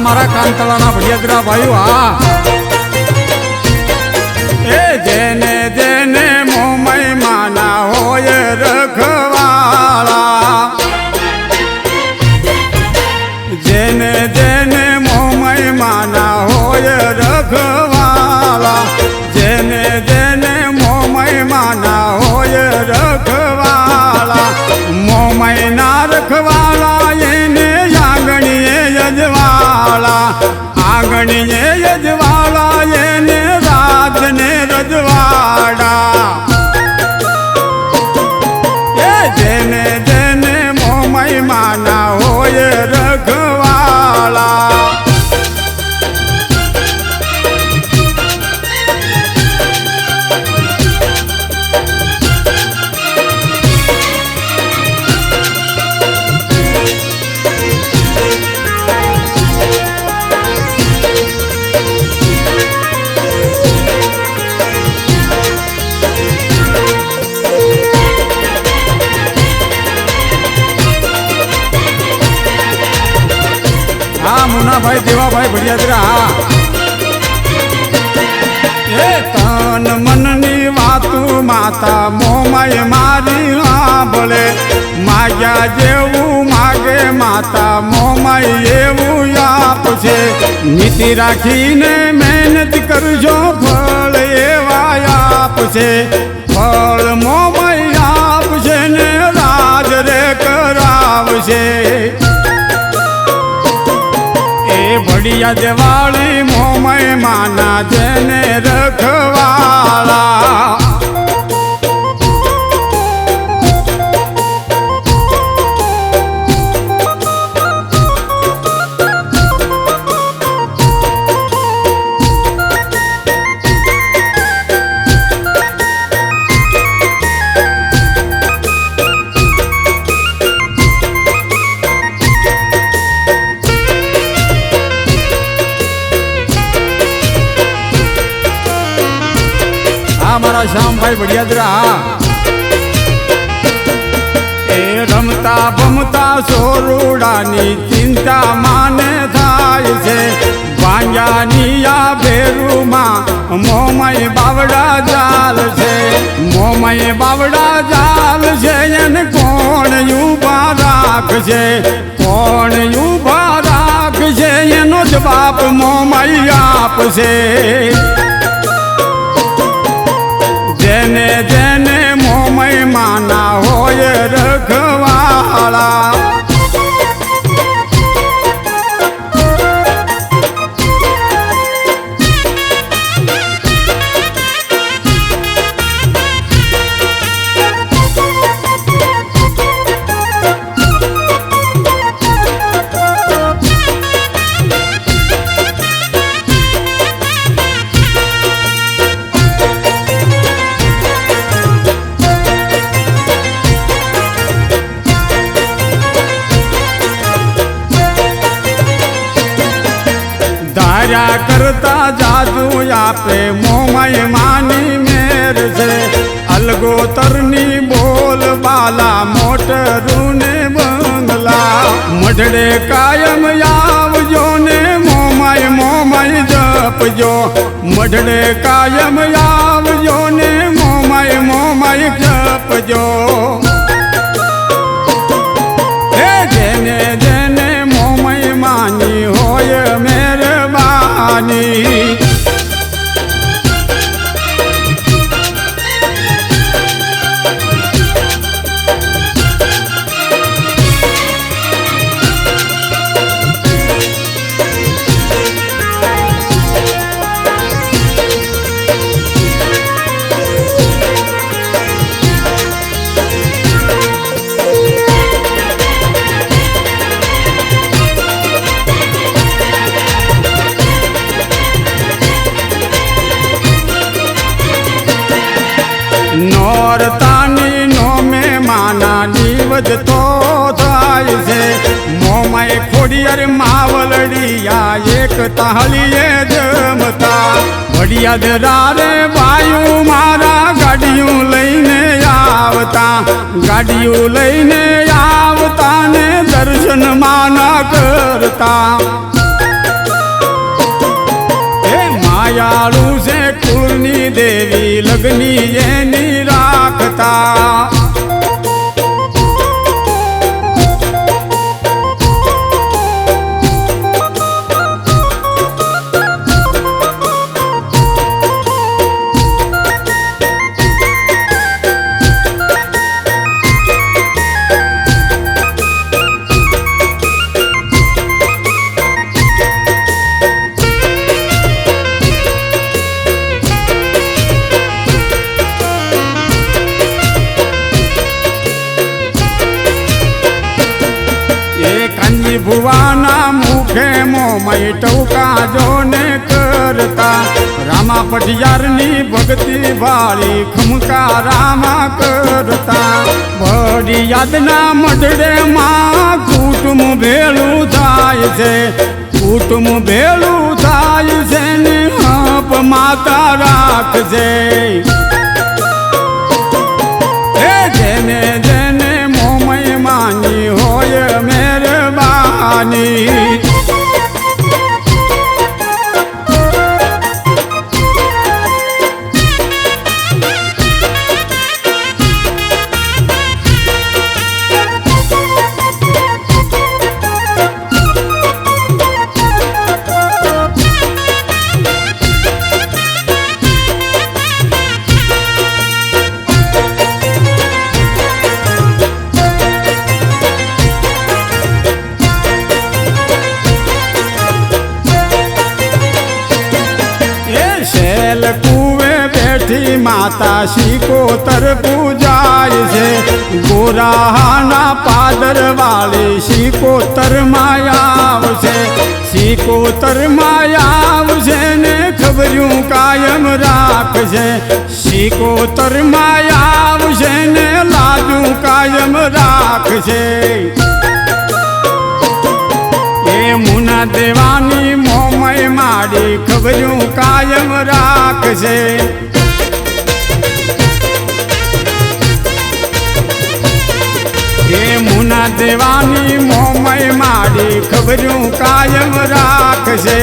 मारा कांतळाना भैयादरा भाई ए जेने जेने मोमय माना होय रखवाला जेने जेने मोमय माना होय रखवाला जेने जेने मोमय माना होय रखवाला मोमय ना रखवाला येने आंगणीए यजवाला आंगणीए यजवाला येने राज ने रजवाड़ा ये जेने जेने मोमय माना होय रखवाला मुन्ना भाई देवा भाई भैयादरा ए तन मननी वातु माता मोमय मारी सांभळे माग्या जेवू मागे माता मोमय एवं आपशे नीति राखीने मेहनत करजो फळ एवा आपशे फळ मोमय आपशे ने राज रे करावशे बढ़िया दिवाली मोमय माना जेने रखवाला हमारा श्याम भाई बढ़िया ए रमता बमता सोरुडानी चिंता माने थाय छे बांग्यानिया बेरुमा मोमय बावड़ा जाल छे मोमय बावड़ा जाल छे एने कोण ऊभा राखशे कोण ऊभा राखशे एनो जवाब मोमय आपशे जेने जेने मोमय माना होय रखवाला धार्या करता जादू आपे मोमय मानी मेर से अलगोतरनी बोल बाला मोटरूने बंगला मढड़े कायम आवजो ने मोमय मोमय जपजो मढड़े कायम आवजो ने मोमय मोमय जपजो हे जेने जेने मोमय मानी होय मेहरबानी नोरतानी नो में माना निवज तो थाय छे मोमय खोडियर मावलड़िया एक ताहलिए जमता बढ़िया दरारे वायु मारा गाड़ियों लईने आवता गाड़ियों लईने आवता ने दर्शन माना करता લગની એની રાખતા ભુવાના મુખે મોમય ટવકા જોને કરતા રામા પઢિયારની ભક્તિ વાળી ખમકા રામા કરતા બડી યાદના મઢડે માં કુટુંબ ભેળું થાય છે કુટુંબ ભેળું થાય છે ને હપ માતા રાખજે એ જેને જેને મોમય માની હોય મહેરબાની શેલ કુવે બેઠી માતા શિકોતર પૂજાય છે ગોરાહાના પાદર વાળી શિકોતર માં આવશે શિકોતર માં આવશે ને ખબર્યું કાયમ રાખશે શિકોતર માં આવશે ને લાજુ કાયમ રાખશે મુના દેવાની મોમય માડી ખબર્યું કાયમ રાખશે એ મુના દેવાની મોમય માડી ખબર્યું કાયમ રાખશે